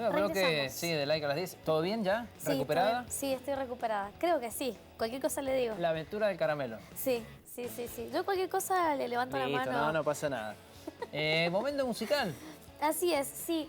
Yo creo que sí, de Like a las 10. ¿Todo bien ya? Sí, ¿Recuperada? Sí, estoy recuperada. Creo que sí. Cualquier cosa le digo. La aventura del caramelo. Sí, sí, sí, sí. Yo cualquier cosa le levanto la Listo, mano. no pasa nada. Momento musical. Así es, sí.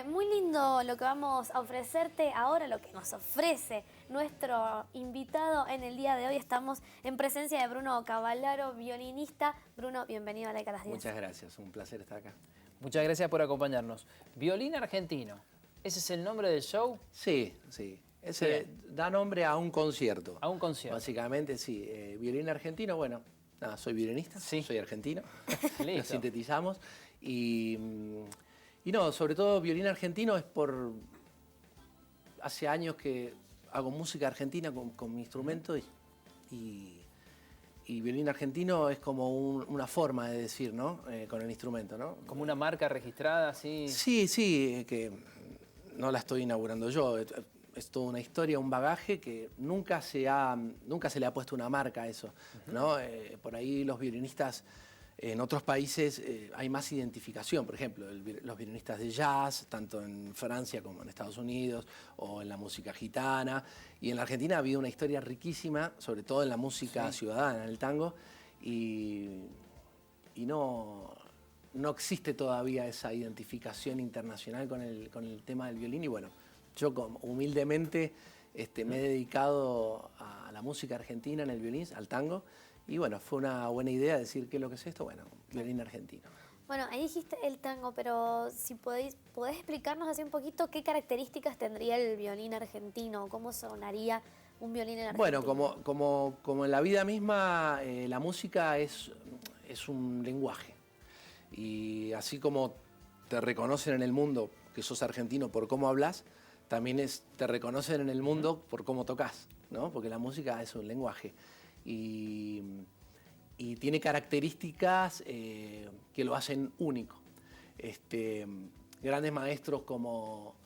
Muy lindo lo que vamos a ofrecerte ahora, lo que nos ofrece nuestro invitado en el día de hoy. Estamos en presencia de Bruno Cavallaro, violinista. Bruno, bienvenido a Like a las 10. Muchas gracias, un placer estar acá. Muchas gracias por acompañarnos. Violín argentino. ¿Ese es el nombre del show? Sí, sí. Ese da nombre a un concierto. A un concierto. Básicamente, sí. Violín argentino, bueno, nada, soy violinista, Sí. soy argentino. Listo. Lo sintetizamos. Y no, sobre todo violín argentino es por... Hace años que hago música argentina con mi instrumento y violín argentino es como una forma de decir, ¿no? Con el instrumento, ¿no? Como una marca registrada, así. Sí, sí, que no la estoy inaugurando yo. Es toda una historia, un bagaje que nunca se le ha puesto una marca a eso, ¿no? Por ahí los violinistas en otros países hay más identificación. Por ejemplo, los violinistas de jazz, tanto en Francia como en Estados Unidos, o en la música gitana. Y en la Argentina ha habido una historia riquísima, sobre todo en la música ciudadana, en el tango, y no existe todavía esa identificación internacional con el tema del violín. Y bueno, yo humildemente me he dedicado a la música argentina en el violín, al tango. Y bueno, fue una buena idea decir qué es lo que es esto. Bueno, violín argentino. Bueno, ahí dijiste el tango, pero si podés explicarnos así un poquito qué características tendría el violín argentino, cómo sonaría un violín en Argentina. Bueno, como en la vida misma, la música es un lenguaje. Y así como te reconocen en el mundo que sos argentino por cómo hablas, también te reconocen en el mundo por cómo tocas, ¿no? Porque la música es un lenguaje. Y tiene características que lo hacen único. Grandes maestros como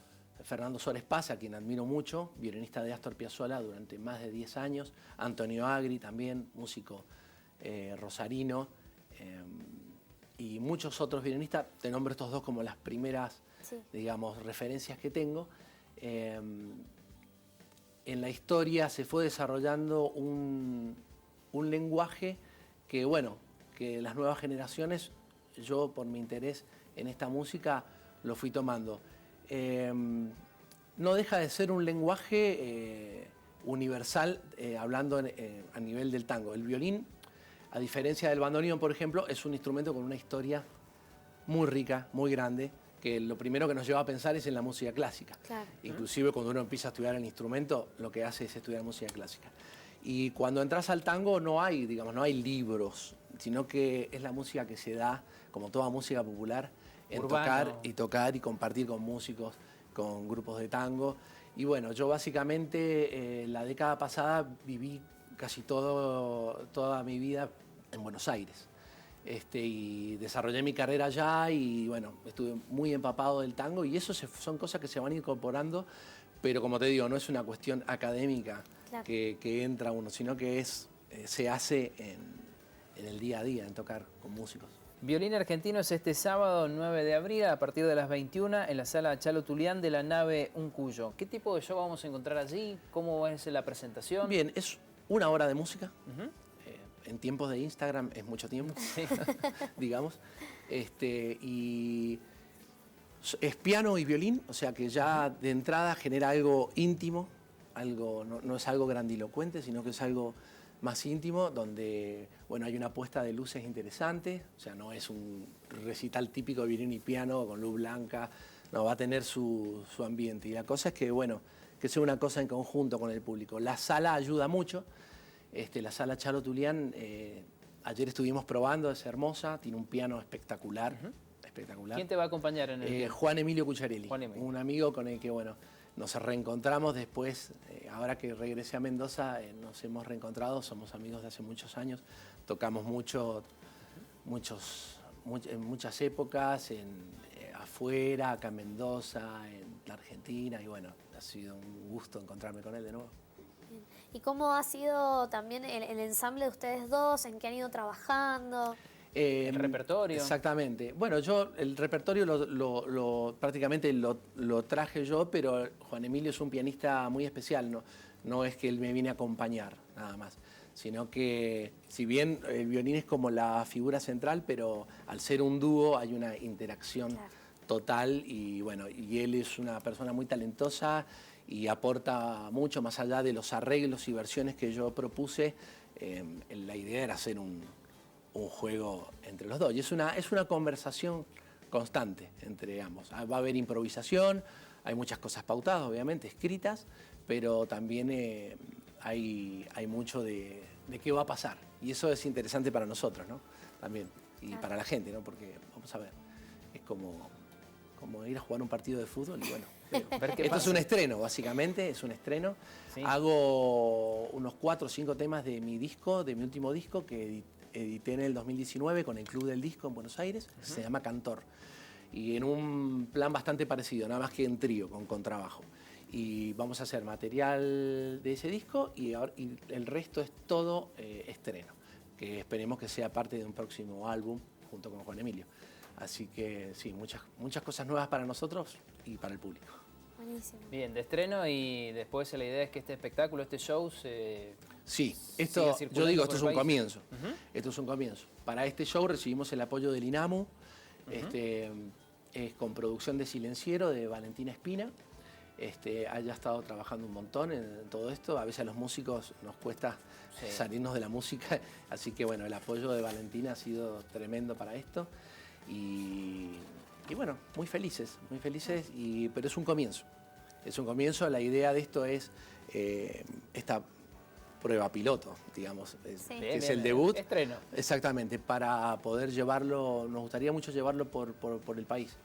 Fernando Suárez Paz, a quien admiro mucho, violinista de Astor Piazzolla durante más de 10 años, Antonio Agri también, músico rosarino, y muchos otros violinistas. Te nombro estos dos como las primeras, digamos, referencias que tengo. En la historia se fue desarrollando un lenguaje que, bueno, que las nuevas generaciones, yo por mi interés en esta música, lo fui tomando. No deja de ser un lenguaje universal, hablando a nivel del tango. El violín, a diferencia del bandoneón, por ejemplo, es un instrumento con una historia muy rica, muy grande, que lo primero que nos lleva a pensar es en la música clásica. Claro. Inclusive cuando uno empieza a estudiar el instrumento, lo que hace es estudiar música clásica. Y cuando entras al tango no hay libros, sino que es la música que se da, como toda música popular, en tocar y compartir con músicos, con grupos de tango. Y bueno, yo básicamente la década pasada viví casi toda mi vida en Buenos Aires. Y desarrollé mi carrera allá y bueno, estuve muy empapado del tango y eso son cosas que se van incorporando, pero como te digo, no es una cuestión académica que entra uno, sino que se hace en el día a día, en tocar con músicos. Violín argentino es este sábado 9 de abril a partir de las 21 en la sala Chalo Tulián de la nave Un Cuyo. ¿Qué tipo de show vamos a encontrar allí? ¿Cómo es la presentación? Bien, es una hora de música. En tiempos de Instagram es mucho tiempo, digamos. Y es piano y violín, o sea que ya de entrada genera algo íntimo, no es algo grandilocuente, sino que es algo más íntimo, donde bueno, hay una puesta de luces interesante, o sea, no es un recital típico de violín y piano con luz blanca, no, va a tener su ambiente. Y la cosa es que, bueno, que sea una cosa en conjunto con el público. La sala ayuda mucho. La sala Chalo Tulián, ayer estuvimos probando, es hermosa, tiene un piano espectacular. Espectacular. ¿Quién te va a acompañar en el Juan Emilio Cucharelli, un amigo con el que bueno, nos reencontramos después, ahora que regresé a Mendoza, nos hemos reencontrado, somos amigos de hace muchos años, tocamos en muchas épocas, afuera, acá en Mendoza, en la Argentina, y bueno, ha sido un gusto encontrarme con él de nuevo. ¿Y cómo ha sido también el ensamble de ustedes dos? ¿En qué han ido trabajando? el repertorio. Exactamente. Bueno, yo el repertorio prácticamente lo traje yo, pero Juan Emilio es un pianista muy especial, no es que él me viene a acompañar nada más, sino que si bien el violín es como la figura central, pero al ser un dúo hay una interacción total y bueno, y él es una persona muy talentosa y aporta mucho más allá de los arreglos y versiones que yo propuse. La idea era hacer un juego entre los dos. Y es una conversación constante entre ambos. Va a haber improvisación, hay muchas cosas pautadas, obviamente, escritas, pero también hay mucho de qué va a pasar. Y eso es interesante para nosotros, ¿no? También. Y para la gente, ¿no? Porque, vamos a ver, es como ir a jugar un partido de fútbol y bueno. Esto es un estreno, básicamente, es un estreno. Sí. Hago unos 4 o 5 temas de mi disco, de mi último disco, que edité en el 2019 con el Club del Disco en Buenos Aires, se llama Cantor. Y en un plan bastante parecido, nada más que en trío, con contrabajo. Y vamos a hacer material de ese disco y el resto es todo estreno, que esperemos que sea parte de un próximo álbum junto con Juan Emilio. Así que sí, muchas cosas nuevas para nosotros y para el público. Buenísimo. Bien, de estreno y después la idea es que este espectáculo, este show sí, esto yo digo, esto es un comienzo. Esto es un comienzo. Para este show recibimos el apoyo del INAMU, es con producción de Silenciero de Valentina Espina. Haya estado trabajando un montón en todo esto. A veces a los músicos nos cuesta salirnos de la música, así que bueno, el apoyo de Valentina ha sido tremendo para esto. Y bueno, muy felices, pero es un comienzo. Es un comienzo, la idea de esto es esta prueba piloto, digamos, que es el debut. Estreno. Exactamente, para poder llevarlo, nos gustaría mucho llevarlo por el país.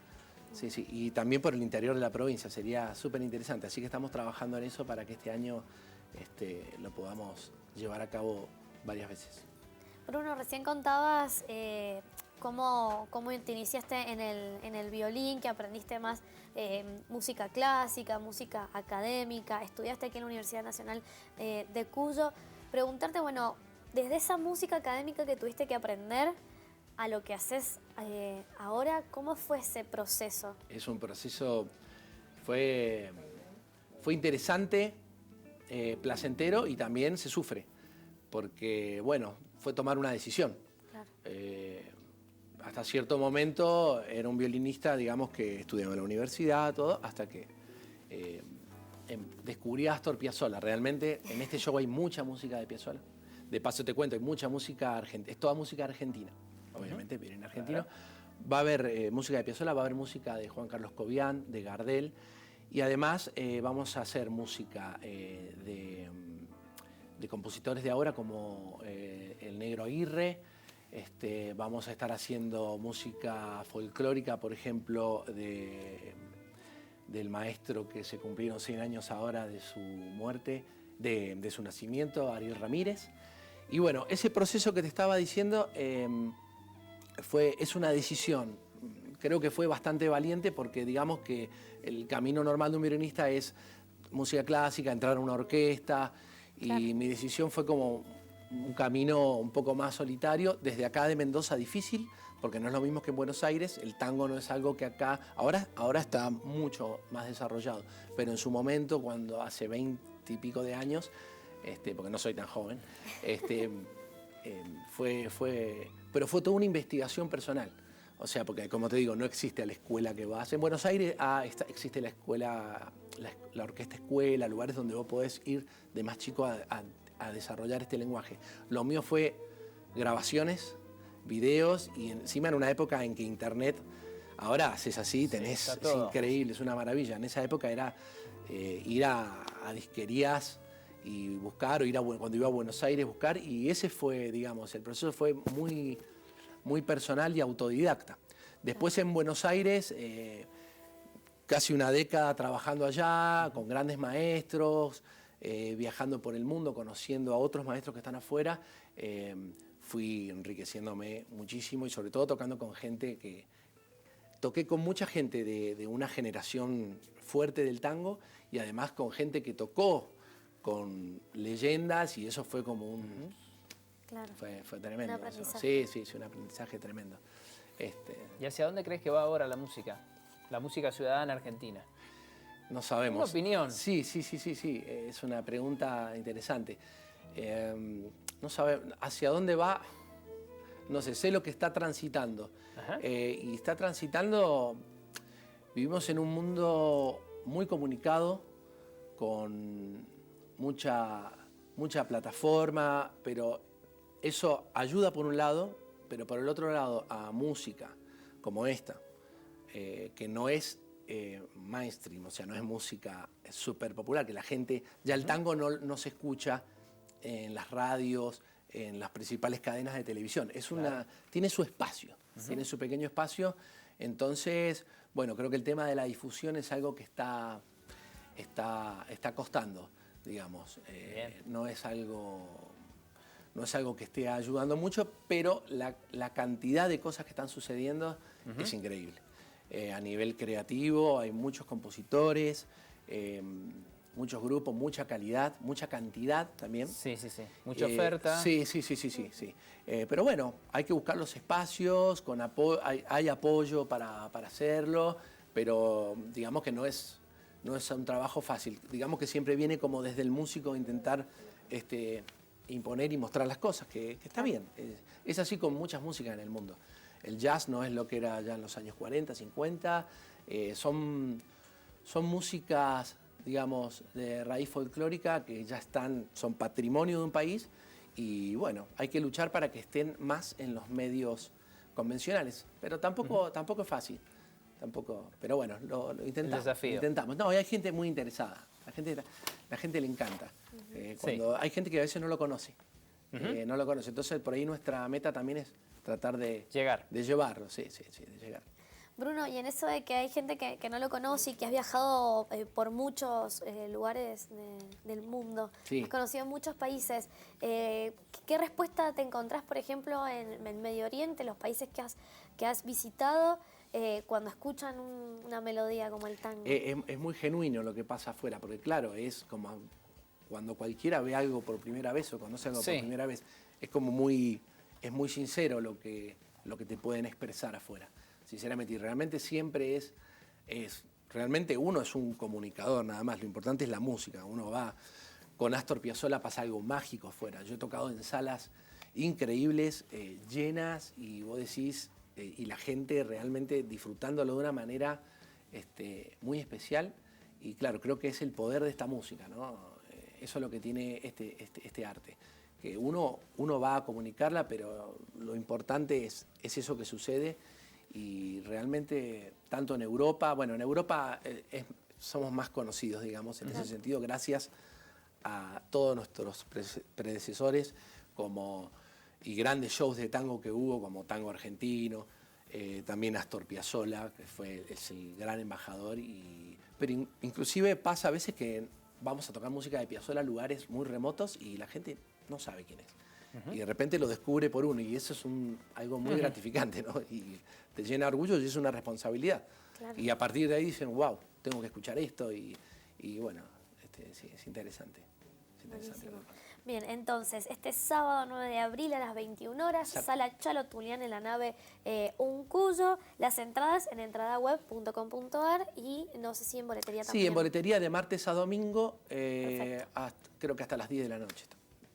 Sí, sí, y también por el interior de la provincia, sería súper interesante. Así que estamos trabajando en eso para que este año lo podamos llevar a cabo varias veces. Bruno, recién contabas cómo te iniciaste en el violín, que aprendiste más música clásica, música académica, estudiaste aquí en la Universidad Nacional de Cuyo. Preguntarte, bueno, desde esa música académica que tuviste que aprender a lo que haces ahora, ¿cómo fue ese proceso? Es un proceso, fue interesante, placentero y también se sufre, porque bueno, fue tomar una decisión. Claro. Hasta cierto momento era un violinista, digamos, que estudiaba en la universidad, todo, hasta que descubrí a Astor Piazzolla. Realmente en este show hay mucha música de Piazzolla. De paso te cuento, hay mucha música argentina, es toda música argentina. Obviamente, viene en argentino. Va a haber música de Piazzolla, va a haber música de Juan Carlos Cobián, de Gardel, y además vamos a hacer música de compositores de ahora como el Negro Aguirre. Vamos a estar haciendo música folclórica, por ejemplo, del maestro que se cumplieron 100 años ahora de su muerte, de su nacimiento, Ariel Ramírez. Y bueno, ese proceso que te estaba diciendo es una decisión. Creo que fue bastante valiente porque digamos que el camino normal de un violinista es música clásica, entrar a una orquesta, claro. Y mi decisión fue como un camino un poco más solitario, desde acá de Mendoza difícil, porque no es lo mismo que en Buenos Aires, el tango no es algo que acá, ahora está mucho más desarrollado, pero en su momento, cuando hace 20 y pico de años, porque no soy tan joven, pero fue toda una investigación personal. O sea, porque como te digo, no existe la escuela que vas. En Buenos Aires existe la escuela, la orquesta escuela, lugares donde vos podés ir de más chico a desarrollar este lenguaje. Lo mío fue grabaciones, videos y encima en una época en que internet, ahora haces así, tenés, es increíble, es una maravilla. En esa época era ir a disquerías y buscar, o cuando iba a Buenos Aires buscar, y ese fue, digamos, el proceso fue muy personal y autodidacta. Después en Buenos Aires, casi una década trabajando allá, con grandes maestros, viajando por el mundo, conociendo a otros maestros que están afuera, fui enriqueciéndome muchísimo y sobre todo tocando con gente que... Toqué con mucha gente de una generación fuerte del tango y además con gente que tocó con leyendas y eso fue como Claro. Fue tremendo. Un aprendizaje. Sí, un aprendizaje tremendo. ¿Y hacia dónde crees que va ahora la música? La música ciudadana argentina. No sabemos. Una opinión. Sí. Es una pregunta interesante. No sabemos hacia dónde va. No sé lo que está transitando. Y está transitando. Vivimos en un mundo muy comunicado, con mucha plataforma, pero eso ayuda por un lado, pero por el otro lado a música como esta, que no es mainstream, o sea, no es música súper popular, que la gente, ya el tango no se escucha en las radios, en las principales cadenas de televisión. Tiene su espacio, tiene su pequeño espacio. Entonces, bueno, creo que el tema de la difusión es algo que está costando, digamos. No es algo que esté ayudando mucho, pero la cantidad de cosas que están sucediendo es increíble. A nivel creativo hay muchos compositores, muchos grupos, mucha calidad, mucha cantidad también. Sí. Mucha oferta. Sí. Pero bueno, hay que buscar los espacios, hay apoyo para hacerlo, pero digamos que no es un trabajo fácil. Digamos que siempre viene como desde el músico intentar imponer y mostrar las cosas, que está bien. Es así con muchas músicas en el mundo. El jazz no es lo que era ya en los años 40, 50. Son músicas, digamos, de raíz folclórica que ya son patrimonio de un país y bueno, hay que luchar para que estén más en los medios convencionales, pero tampoco es fácil. Pero bueno, lo intentamos. El desafío. Intentamos. No, hay gente muy interesada. La gente le encanta. Hay gente que a veces no lo conoce. No lo conoce. Entonces, por ahí nuestra meta también es tratar de llevarlo. Sí, de llegar. Bruno, y en eso de que hay gente que no lo conoce y que has viajado por muchos lugares del mundo, has conocido muchos países, ¿qué respuesta te encontrás, por ejemplo, en Medio Oriente, los países que has visitado, cuando escuchan una melodía como el tango? Es muy genuino lo que pasa afuera, porque claro, es como cuando cualquiera ve algo por primera vez o conoce algo por primera vez, es muy sincero lo que te pueden expresar afuera. Sinceramente, y realmente siempre realmente uno es un comunicador nada más, lo importante es la música. Uno va, con Astor Piazzolla pasa algo mágico afuera. Yo he tocado en salas increíbles, llenas, y vos decís, y la gente realmente disfrutándolo de una manera muy especial, y claro, creo que es el poder de esta música, ¿no? Eso es lo que tiene este arte, que uno va a comunicarla, pero lo importante es eso que sucede. Y realmente, tanto en Europa, somos más conocidos, digamos, en ese sentido, gracias a todos nuestros predecesores y grandes shows de tango que hubo, como Tango Argentino, también Astor Piazzolla, que es el gran embajador. Pero inclusive pasa a veces que vamos a tocar música de Piazzolla a lugares muy remotos y la gente no sabe quién es. Y de repente lo descubre por uno, y eso es algo muy gratificante, ¿no? Y te llena de orgullo y es una responsabilidad. Claro. Y a partir de ahí dicen, wow, tengo que escuchar esto, y bueno, sí, es interesante. Bien, entonces, este sábado 9 de abril a las 21 horas, Sala Chalo Tulián en la nave Uncuyo. Las entradas en entradaweb.com.ar y no sé si en boletería también. Sí, en boletería de martes a domingo, creo que hasta las 10 de la noche,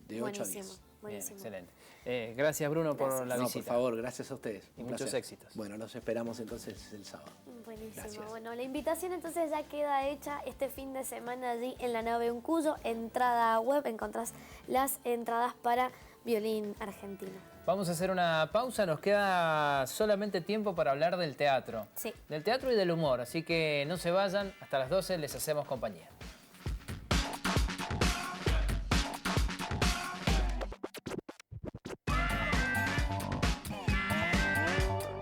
de 8 a 10. Buenísimo. Bien, excelente. Gracias, Bruno, por la visita. Por favor, gracias a ustedes. Y muchos éxitos. Bueno, los esperamos entonces el sábado. Buenísimo. Gracias. Bueno, la invitación entonces ya queda hecha este fin de semana allí en la nave Uncuyo. Entrada web, encontrás las entradas para violín argentino. Vamos a hacer una pausa, nos queda solamente tiempo para hablar del teatro. Sí. Del teatro y del humor, así que no se vayan, hasta las 12 les hacemos compañía.